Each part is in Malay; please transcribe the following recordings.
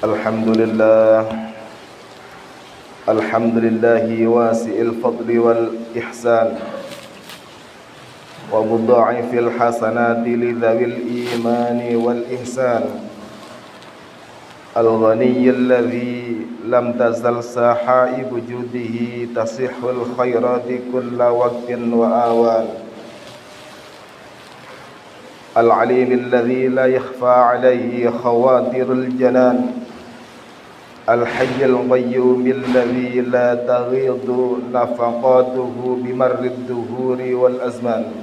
Alhamdulillah, alhamdulillahi wasi'il fadli wal ihsan wa mudha'ifil hasanati lidzawil imani wal ihsan. Al-ghaniyyil ladzi lam tazal sahaibu judihi tasihhul khairati kulla waqtin wa awan. Al-alimil ladzi la yakhfa 'alaihi khawatirul janan. Al-hayyul qayyumil ladzi la taghidu nafaqatuhu bimarrid duhuri wal azman.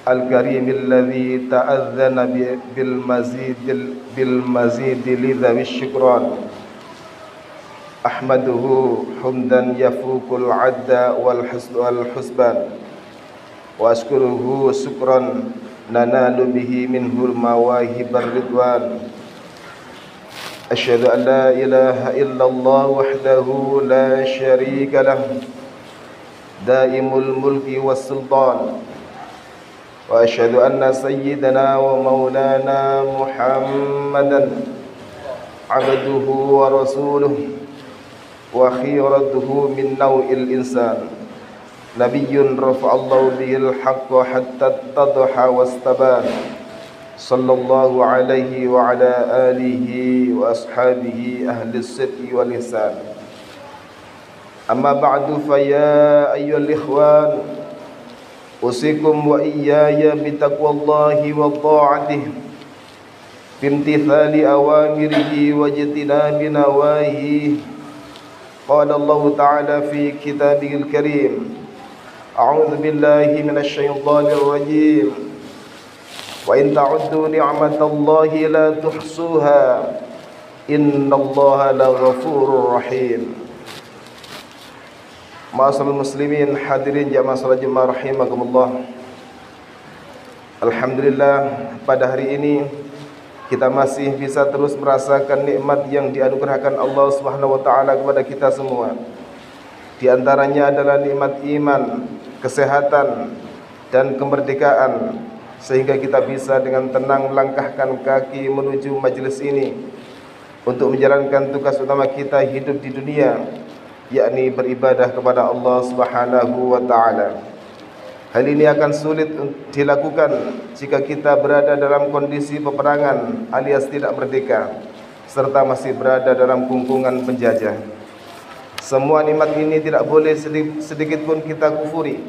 Al-karimil ladzi ta'adzana bil mazid li dhawi syukran. Ahmaduhu humdan yafuqul 'adda wal husban, wa ashkuruhu syukran nanalu bihi minhul mawahibar ridwan. Asyhadu an la ilaha illallah wahdahu la syarika lah, daimul mulki was sultan. Wa asyhadu anna sayyidana wa maulana Muhammadan abduhu wa rasuluh wa khiratuhu min naw'il insan. Nabiyyun rafa'allahu bihil haqqa hatta tadha wastaban. Sallallahu alaihi wa ala alihi wa ashabihi ahli sidqi wal ihsan. Amma ba'du, fa ya ayyuhal ikhwan, usikum wa iyaya bitaqwallahi wa ta'atihi, bimtithali awamirihi wa jtinabi nawahihi. Qala Allah ta'ala fi kitabihil karim, a'udzu billahi minasy syaithanir rajim. Wa in ta'uddu ni'matallahi la tuhsuha, innallaha laghafurur rahim. Ma'asyiral muslimin, hadirin jamaah salat Jumat rahimakumullah. Alhamdulillah, pada hari ini kita masih bisa terus merasakan nikmat yang dianugerahkan Allah Subhanahu wa taala kepada kita semua. Di antaranya adalah nikmat iman, kesehatan dan kemerdekaan, sehingga kita bisa dengan tenang melangkahkan kaki menuju majelis ini untuk menjalankan tugas utama kita hidup di dunia, yakni beribadah kepada Allah Subhanahu wa taala. Hal ini akan sulit dilakukan jika kita berada dalam kondisi peperangan alias tidak merdeka, serta masih berada dalam kungkungan penjajah. Semua nikmat ini tidak boleh sedikit pun kita kufuri.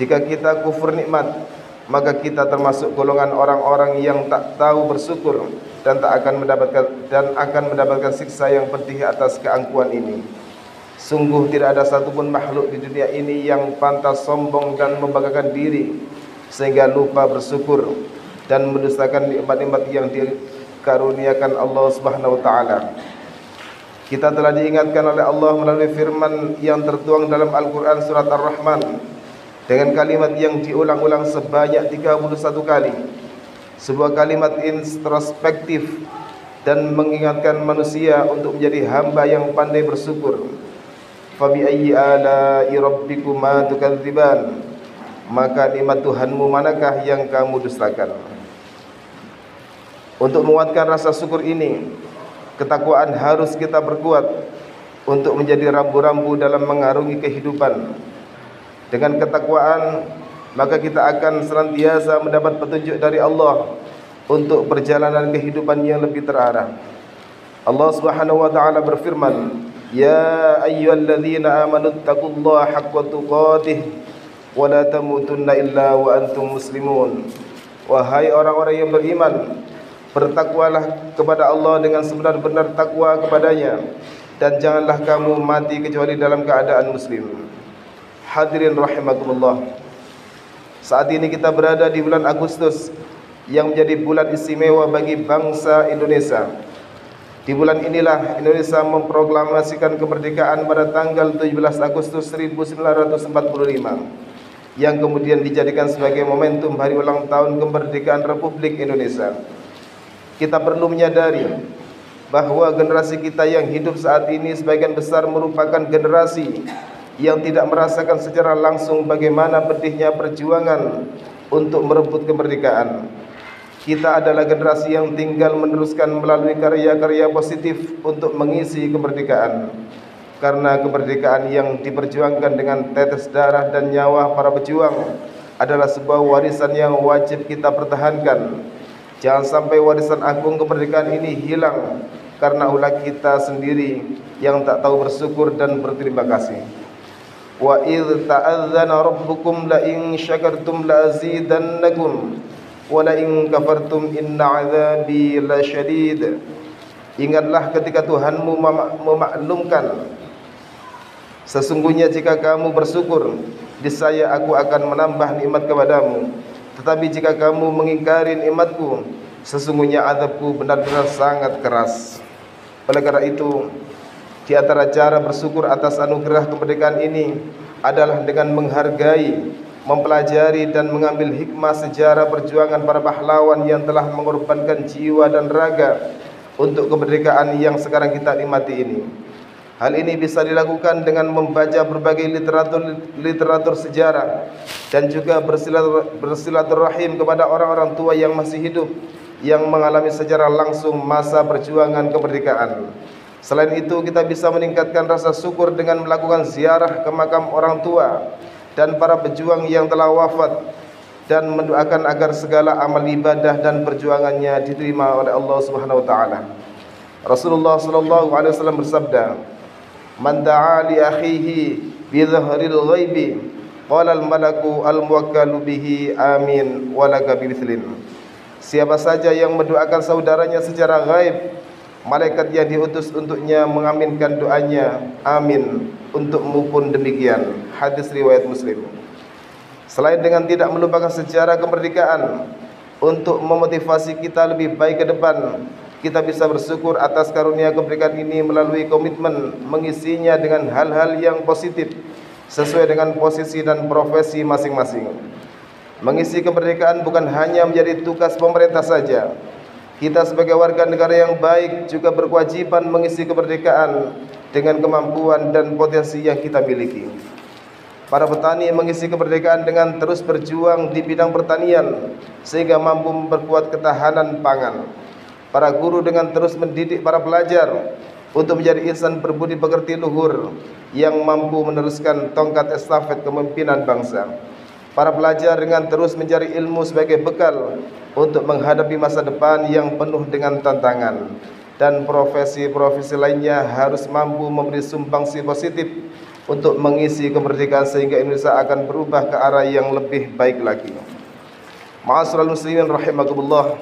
Jika kita kufur nikmat, maka kita termasuk golongan orang-orang yang tak tahu bersyukur dan akan mendapatkan siksa yang pedih atas keangkuhan ini. Sungguh tidak ada satupun makhluk di dunia ini yang pantas sombong dan membanggakan diri sehingga lupa bersyukur dan mendustakan nikmat-nikmat yang dikaruniakan Allah Subhanahu wa taala. Kita telah diingatkan oleh Allah melalui firman yang tertuang dalam Al-Qur'an surat Ar-Rahman dengan kalimat yang diulang-ulang sebanyak 31 kali. Sebuah kalimat introspektif dan mengingatkan manusia untuk menjadi hamba yang pandai bersyukur. Fa bi ayyi ala'i rabbikuma tukadziban, maka nikmat Tuhanmu manakah yang kamu dustakan? Untuk menguatkan rasa syukur ini, ketakwaan harus kita perkuat untuk menjadi rambu-rambu dalam mengarungi kehidupan. Dengan ketakwaan, maka kita akan senantiasa mendapat petunjuk dari Allah untuk perjalanan kehidupan yang lebih terarah. Allah Subhanahu wa taala berfirman, "Ya ayyuhalladzina amanu taqullaha haqqa tuqatih wa la tamutunna illa wa antum muslimun." Wahai orang-orang yang beriman, bertakwalah kepada Allah dengan sebenar-benar takwa kepadanya, dan janganlah kamu mati kecuali dalam keadaan muslim. Hadirin rahimakumullah, saat ini kita berada di bulan Agustus yang menjadi bulan istimewa bagi bangsa Indonesia. Di bulan inilah Indonesia memproklamasikan kemerdekaan pada tanggal 17 Agustus 1945, yang kemudian dijadikan sebagai momentum hari ulang tahun kemerdekaan Republik Indonesia. Kita perlu menyadari bahwa generasi kita yang hidup saat ini sebagian besar merupakan generasi yang tidak merasakan secara langsung bagaimana pedihnya perjuangan untuk merebut kemerdekaan. Kita adalah generasi yang tinggal meneruskan melalui karya-karya positif untuk mengisi kemerdekaan. Karena kemerdekaan yang diperjuangkan dengan tetes darah dan nyawa para pejuang adalah sebuah warisan yang wajib kita pertahankan. Jangan sampai warisan agung kemerdekaan ini hilang karena ulah kita sendiri yang tak tahu bersyukur dan berterima kasih. Wa idh ta'adzana rabbukum la in syakartum la azidannakum wa la in kafartum inna 'adzabi lasyadid. Ingatlah ketika Tuhanmu memaklumkan, sesungguhnya jika kamu bersyukur, niscaya aku akan menambah nikmat kepadamu. Tetapi jika kamu mengingkari nikmatku, sesungguhnya azabku benar-benar sangat keras. Oleh karena itu, di antara cara bersyukur atas anugerah kemerdekaan ini adalah dengan menghargai, mempelajari dan mengambil hikmah sejarah perjuangan para pahlawan yang telah mengorbankan jiwa dan raga untuk kemerdekaan yang sekarang kita nikmati ini. Hal ini bisa dilakukan dengan membaca berbagai literatur sejarah dan juga bersilaturahim kepada orang-orang tua yang masih hidup yang mengalami secara langsung masa perjuangan kemerdekaan. Selain itu, kita bisa meningkatkan rasa syukur dengan melakukan ziarah ke makam orang tua dan para pejuang yang telah wafat dan mendoakan agar segala amal ibadah dan perjuangannya diterima oleh Allah Subhanahu wa taala. Rasulullah sallallahu alaihi wasallam bersabda, "Man da'a li akhihi bi dhahril ghaibi qala al malaku al muwakkalu bihi amin wa laka bimithli." Siapa saja yang mendoakan saudaranya secara gaib, malaikat yang diutus untuknya mengaminkan doanya, amin, untukmu pun demikian. Hadis riwayat Muslim. Selain dengan tidak melupakan sejarah kemerdekaan untuk memotivasi kita lebih baik ke depan, kita bisa bersyukur atas karunia kemerdekaan ini melalui komitmen mengisinya dengan hal-hal yang positif sesuai dengan posisi dan profesi masing-masing. Mengisi kemerdekaan bukan hanya menjadi tugas pemerintah saja. Kita sebagai warga negara yang baik juga berkewajiban mengisi kemerdekaan dengan kemampuan dan potensi yang kita miliki. Para petani mengisi kemerdekaan dengan terus berjuang di bidang pertanian sehingga mampu memperkuat ketahanan pangan. Para guru dengan terus mendidik para pelajar untuk menjadi insan berbudi pekerti luhur yang mampu meneruskan tongkat estafet kepemimpinan bangsa. Para pelajar dengan terus mencari ilmu sebagai bekal untuk menghadapi masa depan yang penuh dengan tantangan. Dan profesi-profesi lainnya harus mampu memberi sumbangsi positif untuk mengisi kemerdekaan sehingga Indonesia akan berubah ke arah yang lebih baik lagi. Ma'asyiral muslimin rahimakumullah.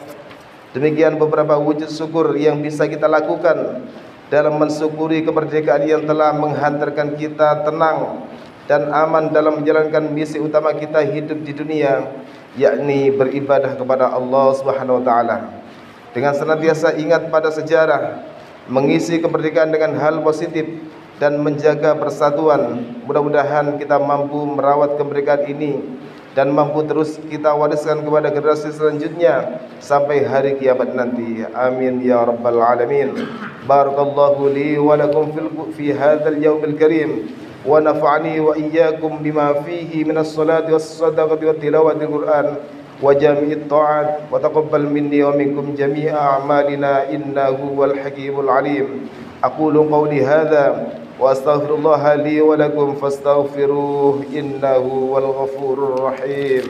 Demikian beberapa wujud syukur yang bisa kita lakukan dalam mensyukuri kemerdekaan yang telah menghantarkan kita tenang dan aman dalam menjalankan misi utama kita hidup di dunia, yakni beribadah kepada Allah Subhanahu wa taala. Dengan senantiasa ingat pada sejarah, mengisi kemerdekaan dengan hal positif dan menjaga persatuan, mudah-mudahan kita mampu merawat kemerdekaan ini dan mampu terus kita wariskan kepada generasi selanjutnya sampai hari kiamat nanti. Amin ya rabbal alamin. Barakallahu li wa lakum fi hadzal yaumil karim. ونفعني وإياكم بما فيه من الصلاة والصدقة وتلاوة القرآن وجميع الطاعات وتقبل مني ومنكم جميع أعمالنا إنه هو الحكيم العليم. أقول قولي هذا وأستغفر الله لي ولكم فاستغفروه إنه هو الغفور الرحيم.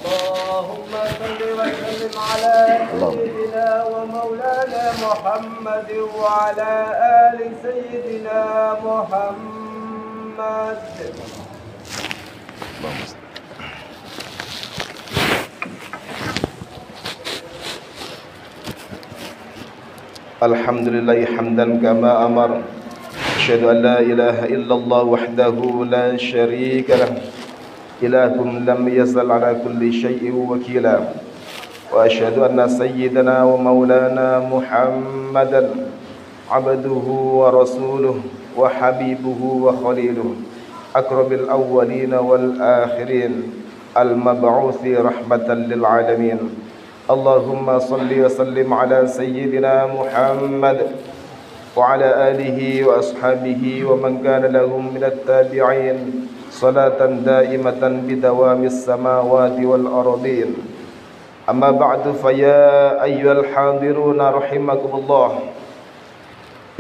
اللهم صل وسلم على سيدنا ومولانا محمد وعلى آل سيدنا محمد. Alhamdulillah hamdan kama amar. Asyhadu an la ilaha illallah wahdahu la syarika lah. Ilahum lam yazal ala kulli syai'in wakila. Wa asyhadu anna sayyidana wa maulana Muhammadan abduhu wa rasuluh wa habibuhu wa khaliluh, akrabil awwalina wal akhirin, al mab'uthi rahmatan lil alamin. Allahumma salli wa sallim ala sayyidina Muhammad wa ala alihi wa ashabihi wa man kana lahum minat tabi'in صلاة دائمة بدوام السماوات والأرضين. أما بعد فيا أيها الحاضرون رحمكم الله،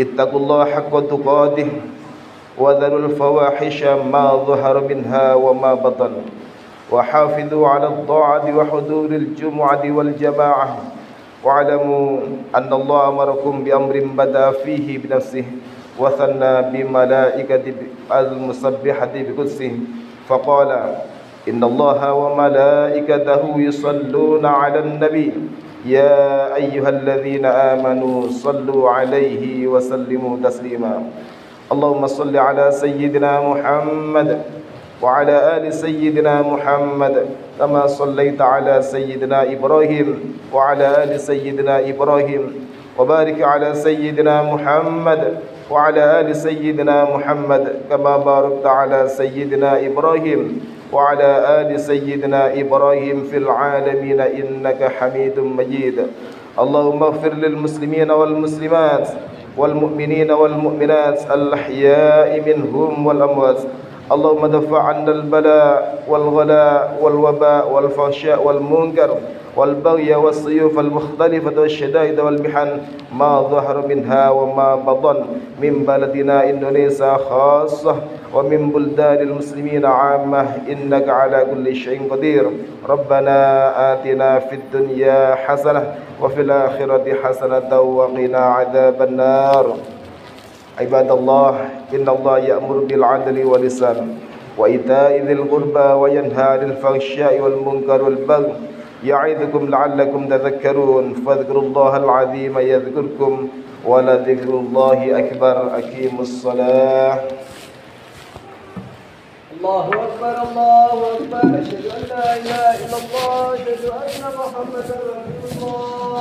اتقوا الله حق تقاته وذروا الفواحش ما ظهر منها وما بطن، وحافظوا على الطاعة وحضور الجمعة والجماعة، واعلموا أن الله أمركم بأمر بدأ فيه بنفسه وثنى بملائكة المسبحة بقدسه فقال: إن الله وملائكته يصلون على النبي يا أيها الذين آمنوا صلوا عليه وسلموا تسليما. اللهم صل على سيدنا محمد وعلى آل سيدنا محمد كما صليت على سيدنا إبراهيم وعلى آل سيدنا إبراهيم، وبارك على سيدنا محمد وعلى آل سيدنا محمد كما باركت على سيدنا إبراهيم وعلى آل سيدنا إبراهيم في العالمين إنك حميد مجيد. اللهم اغفر للمسلمين والمسلمات والمؤمنين والمؤمنات الأحياء منهم والأموات. اللهم دفع عنا البلاء والغلاء والوباء والفحشاء والمنكر والبغي والسيوف المختلفة والشدائد والمحن ما ظهر منها وما بطن من بلدنا إندونيسيا خاصة ومن بلدان المسلمين عامة إنك على كل شيء قدير. ربنا آتنا في الدنيا حسنة وفي الآخرة حسنة وقنا عذاب النار. عباد الله، إن الله يأمر بالعدل والإحسان وإيتاء ذي القربى وينهى عن الفحشاء والمنكر والبغي يعظكم لعلكم تذكرون. فاذكروا الله العظيم يذكركم ولذكر الله أكبر. أقيموا الصلاة. الله أكبر الله أكبر. أشهد أن لا إله إلا الله، أشهد أن محمدا رسول الله.